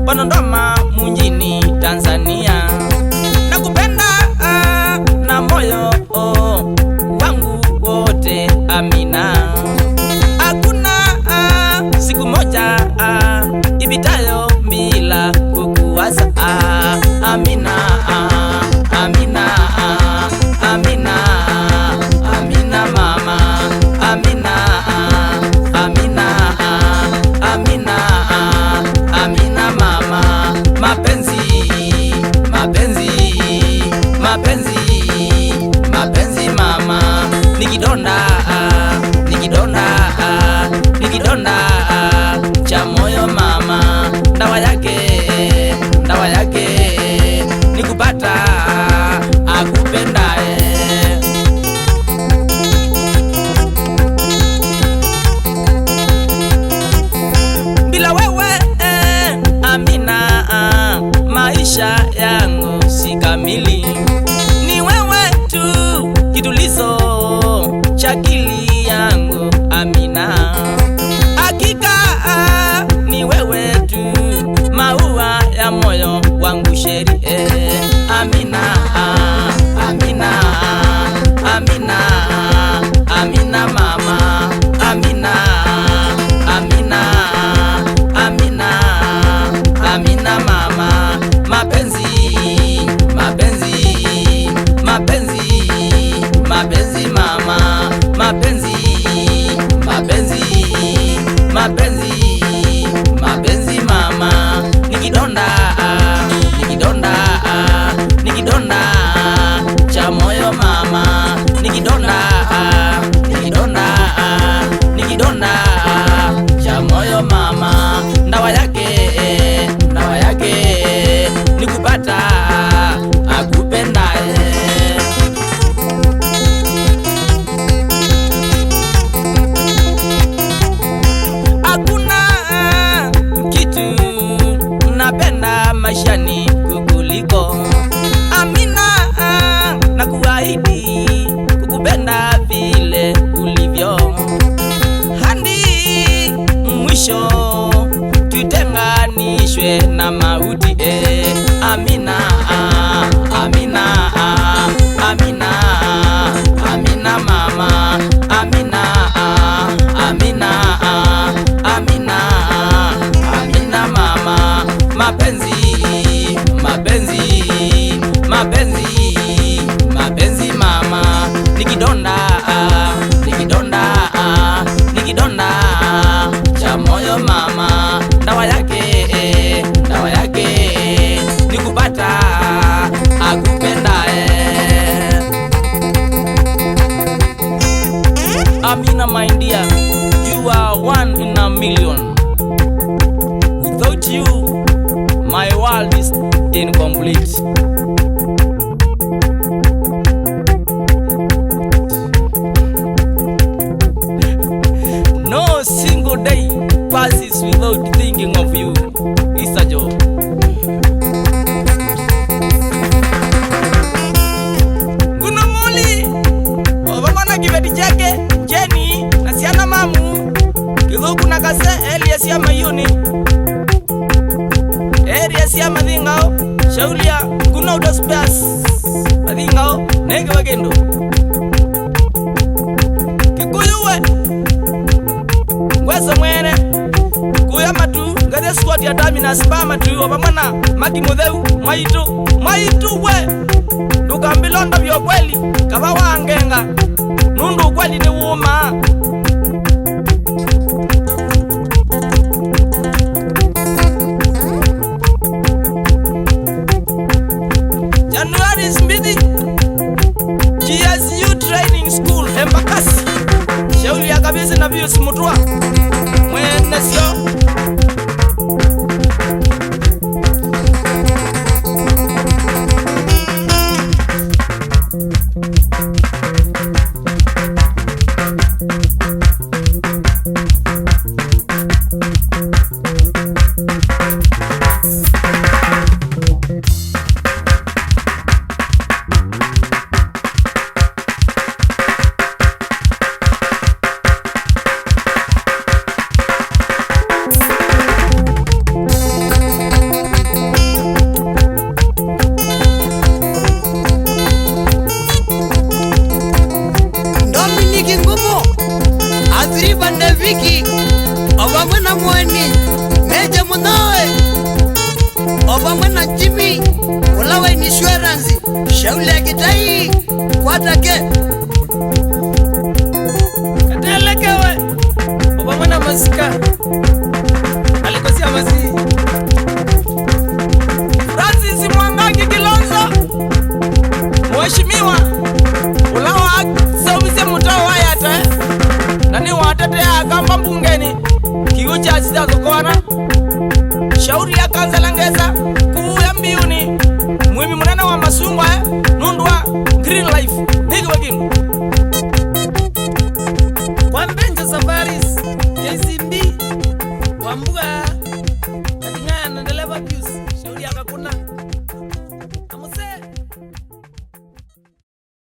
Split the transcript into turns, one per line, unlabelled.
Dodoma mjini Tanzania, nakupenda na moyo wangu wote Amina. Hakuna siku moja ipitayo bila kukuwaza Amina, Amina, Amina, Amina mama, Amina, Amina, Amina, Amina mama. Mapenzi, mapenzi, mapenzi, mapenzi mama, nikidonda, nikidonda, nikidonda cha moyo mama, dawa yake, dawa yake nikupata akupendae. Bila wewe Amina, maisha yangu si kamili. Ni wewe tu kitulizo cha akili yangu Amina. Hakika ni wewe tu maua ya moyo wangu sheri Amina, Amina, Amina, Amina mama, Amina, Amina, Amina, Amina mama. Mapenzi, mapenzi, mapenzi, mapenzi mama, mapenzi, mapenzi, mapenzi, mapenzi mama. Nikidonda, nikidonda, nikidonda cha moyo mama, nikidonda, nikidonda, nikidonda cha moyo mama, dawa yake, dawa yake nikupata akupendae. Hakuna kitu napenda maishani kukuliko Amina, nakuahidi kukupenda vile ulivyo hadi mwisho tutenganishwe na mauti Amina, Amina, Amina, Amina mama, Amina, Amina, Amina, Amina mama. Mapenzi, mapenzi, mapenzi, mapenzi mama. Nikidonda, nikidonda, nikidonda cha moyo mama, dawa yake, dawa yake nikupata akupendae. Amina my dear, you are one in a million. Without you, my world is incomplete. No single day passes without thinking of you. It's a joy. Gunamuli obamana kibeti chake Jenny nasiana mamu kiluku nakase Elias ya mayuni Elias ya madhingao shaulia kuna udospeas madhingao nege wagendo kikuyuwe ngweso mwene kuya matu ngade squad ya dami na spama tu obamana makimudheu maitu we ndukambilonda vyo kweli kaba wangenga nundu kweli ni wuma. January Smith GSU Training School Embakasi shauli ya kabisa na views mutua mwene sio
Afande Viki obamwe mweni Meja Munoe obamwe na Jimmy Ulawa Insurance Shauli ya Kitai Kwatake Katelekewe obamwe na Masika alikosia masi Francis Mwangangi Kilonzo Mheshimiwa Ulawa Saumise Mutao Wayata nani watatea kamba mbungeni kiucha zitazokwana shauri ya kansela Ngesa kuya mbiuni mwimi munene wa Masungwa nundwa Green Life niki waginu kwa Mbenja Safaris KCB kwa mbuga katingana na Deliver Views shauri ya kakuna